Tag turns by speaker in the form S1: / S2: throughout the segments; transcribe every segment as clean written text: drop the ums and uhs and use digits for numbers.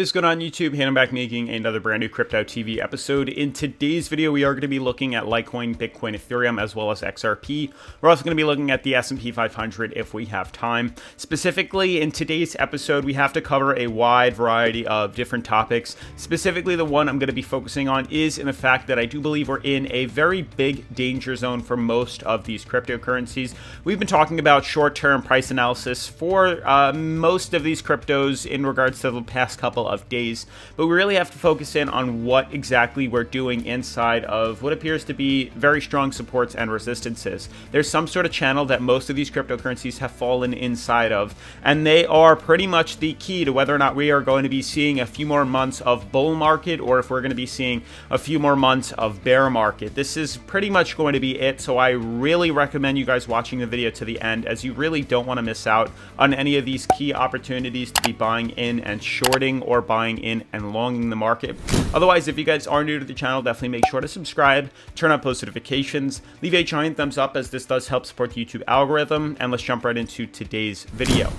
S1: What's going on YouTube? Hannah back making another brand new Crypto TV episode. In today's video, we are going to be looking at Litecoin, Bitcoin, Ethereum, as well as XRP. We're also going to be looking at the S&P 500 if we have time. Specifically, in today's episode, we have to cover a wide variety of different topics. Specifically, the one I'm going to be focusing on is in the fact that I do believe we're in a very big danger zone for most of these cryptocurrencies. We've been talking about short-term price analysis for most of these cryptos in regards to the past couple of days, but we really have to focus in on what exactly we're doing inside of what appears to be very strong supports and resistances. There's some sort of channel that most of these cryptocurrencies have fallen inside of, and they are pretty much the key to whether or not we are going to be seeing a few more months of bull market or if we're going to be seeing a few more months of bear market. This is pretty much going to be it, so I really recommend you guys watching the video to the end, as you really don't want to miss out on any of these key opportunities to be buying in and shorting or buying in and longing the market. Otherwise, if you guys are new to the channel, definitely make sure to subscribe, turn on post notifications, leave a giant thumbs up as this does help support the YouTube algorithm, and let's jump right into today's video.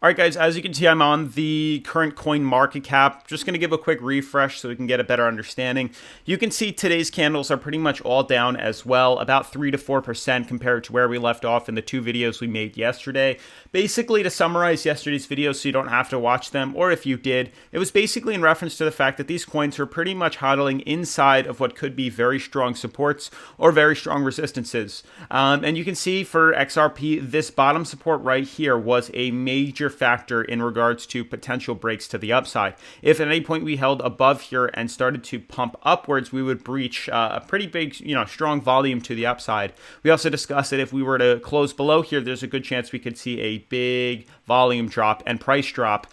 S1: Alright guys, as you can see, I'm on the current coin market cap. Just going to give a quick refresh so we can get a better understanding. You can see today's candles are pretty much all down as well, about 3 to 4% compared to where we left off in the two videos we made yesterday. Basically, to summarize yesterday's videos so you don't have to watch them, or if you did, it was basically in reference to the fact that these coins are pretty much hodling inside of what could be very strong supports or very strong resistances. And you can see for XRP, this bottom support right here was a major factor in regards to potential breaks to the upside. If at any point we held above here and started to pump upwards, we would breach a pretty big, strong volume to the upside. We also discussed that if we were to close below here, there's a good chance we could see a big volume drop and price drop,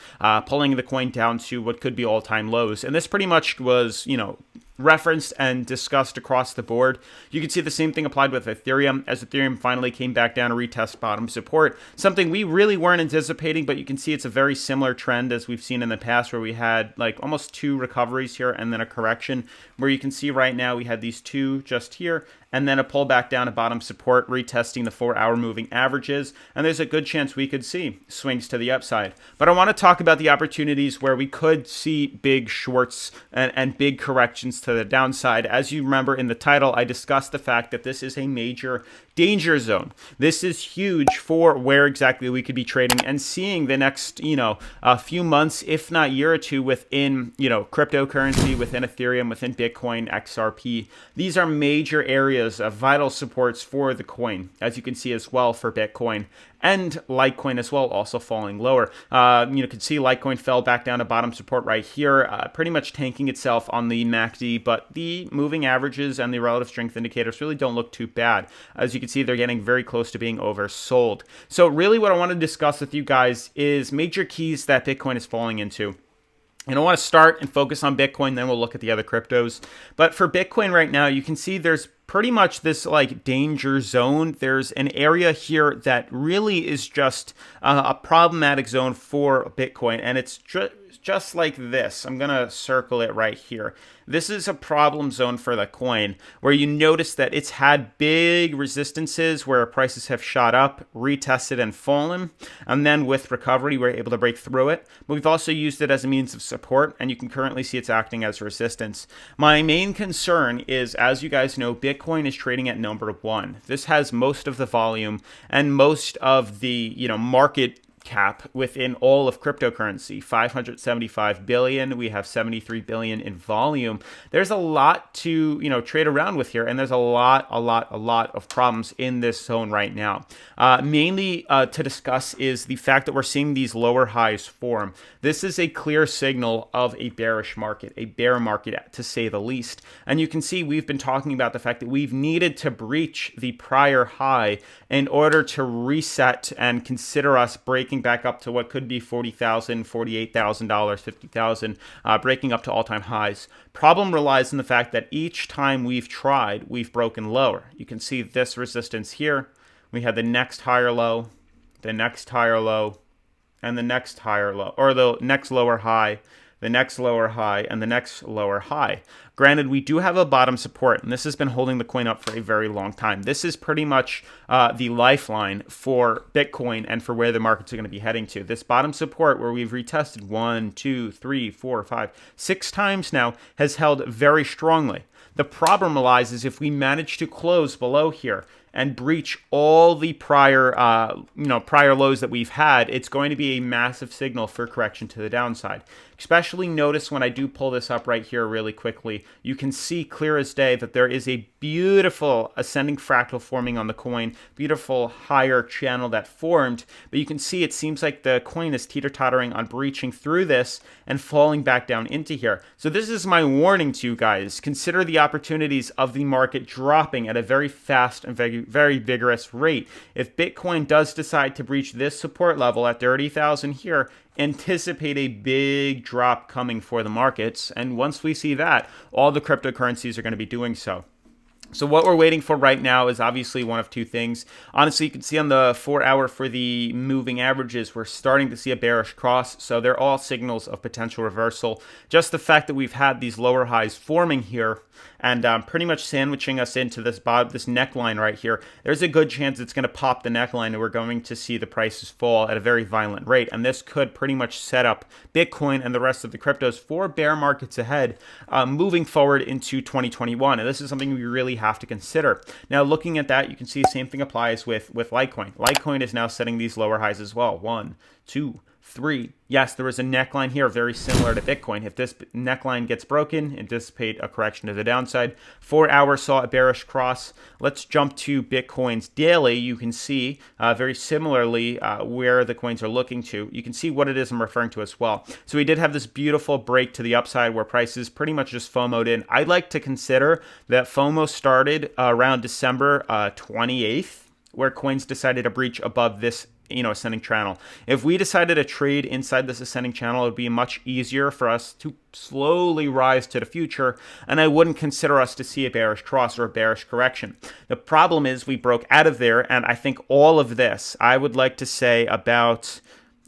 S1: pulling the coin down to what could be all-time lows. And this pretty much was, referenced and discussed across the board. You can see the same thing applied with Ethereum, as Ethereum finally came back down to retest bottom support, something we really weren't anticipating, but you can see it's a very similar trend as we've seen in the past, where we had like almost two recoveries here and then a correction, where you can see right now we had these two just here and then a pullback down to bottom support, retesting the 4-hour moving averages, and there's a good chance we could see swings to the upside. But I want to talk about the opportunities where we could see big shorts and big corrections to the downside. As you remember in the title, I discussed the fact that this is a major danger zone. This is huge for where exactly we could be trading and seeing the next, a few months, if not year or two within, cryptocurrency, within Ethereum, within Bitcoin, XRP. These are major areas of vital supports for the coin, as you can see as well for Bitcoin and Litecoin as well, also falling lower. You can see Litecoin fell back down to bottom support right here, pretty much tanking itself on the MACD, but the moving averages and the relative strength indicators really don't look too bad. As you can see, they're getting very close to being oversold. So really what I want to discuss with you guys is major keys that Bitcoin is falling into. And I want to start and focus on Bitcoin, then we'll look at the other cryptos. But for Bitcoin right now, you can see there's pretty much this like danger zone. There's an area here that really is just a problematic zone for Bitcoin, and it's just like this. I'm going to circle it right here. This is a problem zone for the coin, where you notice that it's had big resistances where prices have shot up, retested, and fallen. And then with recovery, we're able to break through it. But we've also used it as a means of support, and you can currently see it's acting as resistance. My main concern is, as you guys know, Bitcoin is trading at number one. This has most of the volume and most of the, market cap within all of cryptocurrency. 575 billion. We have 73 billion in volume. There's a lot to, trade around with here, and there's a lot of problems in this zone right now. Mainly to discuss is the fact that we're seeing these lower highs form. This is a clear signal of a bearish market, a bear market to say the least. And you can see we've been talking about the fact that we've needed to breach the prior high in order to reset and consider us breaking back up to what could be $40,000, $48,000, $50,000, breaking up to all-time highs. Problem relies in the fact that each time we've tried, we've broken lower. You can see this resistance here. We had the next higher low, the next higher low, and the next higher low, or the next lower high, the next lower high, and the next lower high. Granted, we do have a bottom support, and this has been holding the coin up for a very long time. This is pretty much the lifeline for Bitcoin and for where the markets are going to be heading to. This bottom support, where we've retested 1, 2, 3, 4, 5, 6 times now, has held very strongly. The problem lies is if we manage to close below here and breach all the prior lows that we've had, it's going to be a massive signal for correction to the downside. Especially notice when I do pull this up right here really quickly, you can see clear as day that there is a beautiful ascending fractal forming on the coin, beautiful higher channel that formed, but you can see it seems like the coin is teeter-tottering on breaching through this and falling back down into here. So this is my warning to you guys. Consider the opportunities of the market dropping at a very fast and very vigorous rate. If Bitcoin does decide to breach this support level at 30,000 here, anticipate a big drop coming for the markets. And once we see that, all the cryptocurrencies are going to be doing so. So what we're waiting for right now is obviously one of two things. Honestly, you can see on the 4-hour for the moving averages, we're starting to see a bearish cross. So they're all signals of potential reversal. Just the fact that we've had these lower highs forming here and pretty much sandwiching us into this neckline right here, there's a good chance it's going to pop the neckline and we're going to see the prices fall at a very violent rate. And this could pretty much set up Bitcoin and the rest of the cryptos for bear markets ahead moving forward into 2021. And this is something we really have to consider. Now, looking at that, you can see the same thing applies with Litecoin. Litecoin is now setting these lower highs as well. 1, 2, 3. Yes, there is a neckline here very similar to Bitcoin. If this neckline gets broken, anticipate a correction to the downside. 4-hour saw a bearish cross. Let's jump to Bitcoin's daily. You can see very similarly where the coins are looking to. You can see what it is I'm referring to as well. So we did have this beautiful break to the upside where prices pretty much just FOMO'd in. I'd like to consider that FOMO started around December 28th, where coins decided to breach above this ascending channel. If we decided to trade inside this ascending channel, it would be much easier for us to slowly rise to the future, and I wouldn't consider us to see a bearish cross or a bearish correction. The problem is we broke out of there, and I think all of this, I would like to say about,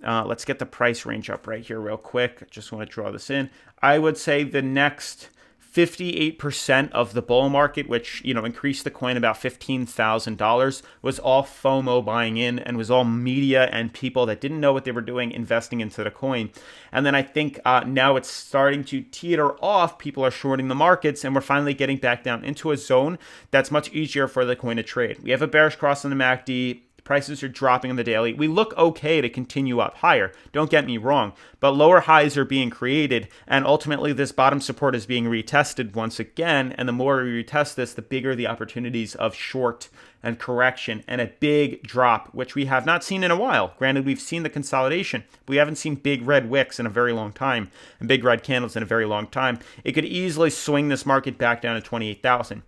S1: let's get the price range up right here real quick. I just want to draw this in. I would say the next 58% of the bull market, which increased the coin about $15,000, was all FOMO buying in and was all media and people that didn't know what they were doing investing into the coin. And then I think now it's starting to teeter off. People are shorting the markets, and we're finally getting back down into a zone that's much easier for the coin to trade. We have a bearish cross on the MACD. Prices are dropping on the daily. We look okay to continue up higher. Don't get me wrong, but lower highs are being created, and ultimately this bottom support is being retested once again. And the more we retest this, the bigger the opportunities of short and correction and a big drop, which we have not seen in a while. Granted, we've seen the consolidation, but we haven't seen big red wicks in a very long time and big red candles in a very long time. It could easily swing this market back down to 28,000.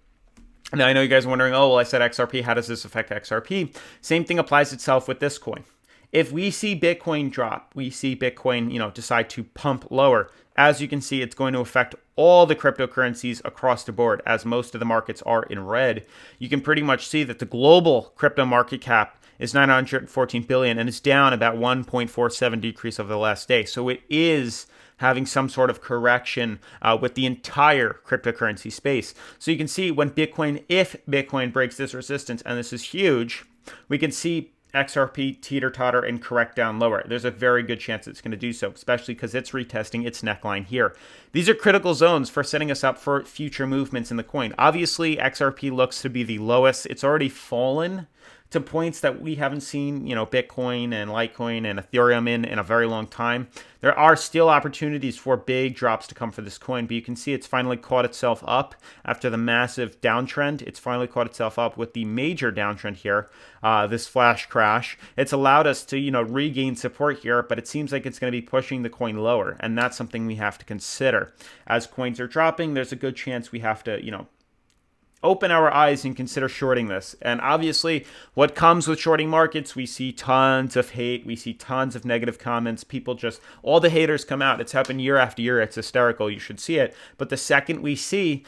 S1: Now, I know you guys are wondering, oh, well, I said XRP. How does this affect XRP? Same thing applies itself with this coin. If we see Bitcoin drop, we see Bitcoin, decide to pump lower. As you can see, it's going to affect all the cryptocurrencies across the board, as most of the markets are in red. You can pretty much see that the global crypto market cap is 914 billion and it's down about 1.47 decrease over the last day. So it is having some sort of correction with the entire cryptocurrency space. So you can see when if Bitcoin breaks this resistance, and this is huge, we can see XRP teeter-totter and correct down lower. There's a very good chance it's going to do so, especially because it's retesting its neckline here. These are critical zones for setting us up for future movements in the coin. Obviously, XRP looks to be the lowest. It's already fallen to points that we haven't seen, Bitcoin and Litecoin and Ethereum in a very long time. There are still opportunities for big drops to come for this coin, but you can see it's finally caught itself up after the massive downtrend. It's finally caught itself up with the major downtrend here, this flash crash. It's allowed us to, regain support here, but it seems like it's going to be pushing the coin lower, and that's something we have to consider. As coins are dropping, there's a good chance we have to, open our eyes and consider shorting this. And obviously, what comes with shorting markets, we see tons of hate. We see tons of negative comments. People all the haters come out. It's happened year after year. It's hysterical. You should see it. But the second we see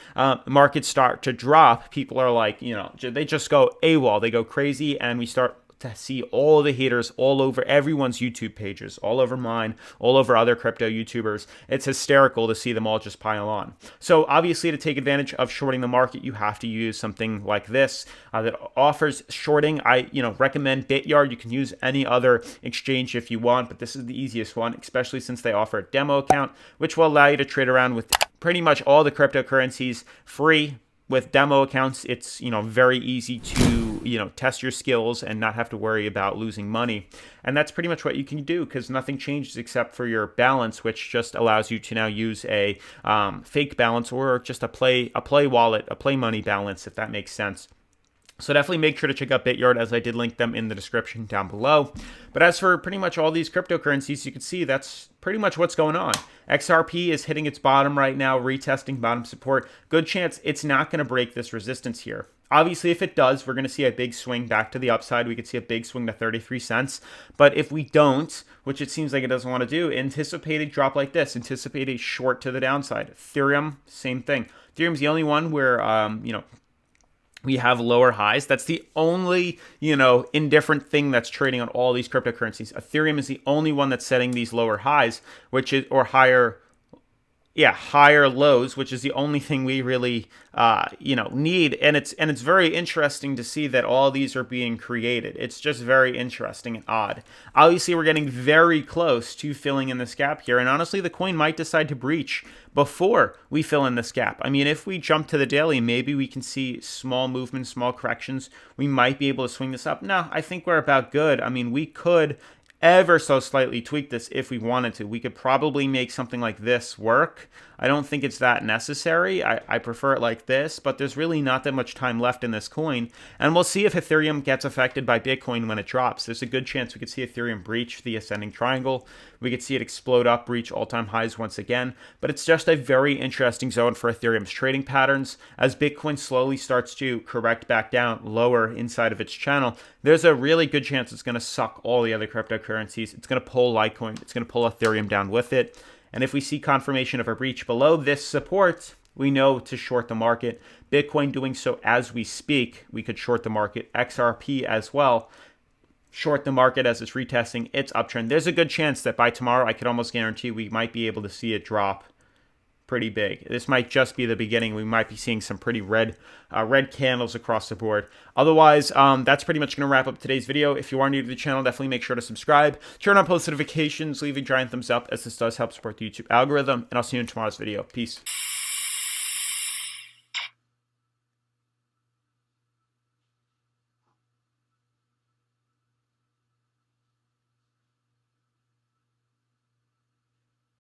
S1: markets start to drop, people are like, they just go AWOL. They go crazy, and we start to see all the haters all over everyone's YouTube pages, all over mine, all over other crypto YouTubers. It's hysterical to see them all just pile on. So obviously, to take advantage of shorting the market, you have to use something like this that offers shorting. I recommend Bityard. You can use any other exchange if you want, but this is the easiest one, especially since they offer a demo account, which will allow you to trade around with pretty much all the cryptocurrencies free. With demo accounts, it's very easy to test your skills and not have to worry about losing money. And that's pretty much what you can do, because nothing changes except for your balance, which just allows you to now use a fake balance or just a play wallet, a play money balance, if that makes sense. So definitely make sure to check out Bityard, as I did link them in the description down below. But as for pretty much all these cryptocurrencies, you can see that's pretty much what's going on. XRP is hitting its bottom right now, retesting bottom support. Good chance it's not going to break this resistance here. Obviously, if it does, we're going to see a big swing back to the upside. We could see a big swing to 33 cents. But if we don't, which it seems like it doesn't want to do, anticipate a drop like this. Anticipate a short to the downside. Ethereum, same thing. Ethereum's the only one where, we have lower highs. That's the only, indifferent thing that's trading on all these cryptocurrencies. Ethereum is the only one that's setting these lower highs, or higher lows, which is the only thing we really, need. And it's very interesting to see that all these are being created. It's just very interesting and odd. Obviously, we're getting very close to filling in this gap here. And honestly, the coin might decide to breach before we fill in this gap. I mean, if we jump to the daily, maybe we can see small movements, small corrections. We might be able to swing this up. No, I think we're about good. I mean, we could ever so slightly tweak this if we wanted to. We could probably make something like this work. I don't think it's that necessary. I prefer it like this, but there's really not that much time left in this coin. And we'll see if Ethereum gets affected by Bitcoin when it drops. There's a good chance we could see Ethereum breach the ascending triangle. We could see it explode up, breach all-time highs once again. But it's just a very interesting zone for Ethereum's trading patterns. As Bitcoin slowly starts to correct back down lower inside of its channel, there's a really good chance it's going to suck all the other cryptocurrencies. It's going to pull Litecoin. It's going to pull Ethereum down with it. And if we see confirmation of a breach below this support, we know to short the market. Bitcoin doing so as we speak. We could short the market. XRP as well. Short the market as it's retesting its uptrend. There's a good chance that by tomorrow, I could almost guarantee we might be able to see it drop pretty big. This might just be the beginning. We might be seeing some pretty red candles across the board. Otherwise, that's pretty much going to wrap up today's video. If you are new to the channel, definitely make sure to subscribe, turn on post notifications, leave a giant thumbs up, as this does help support the YouTube algorithm, and I'll see you in tomorrow's video. Peace.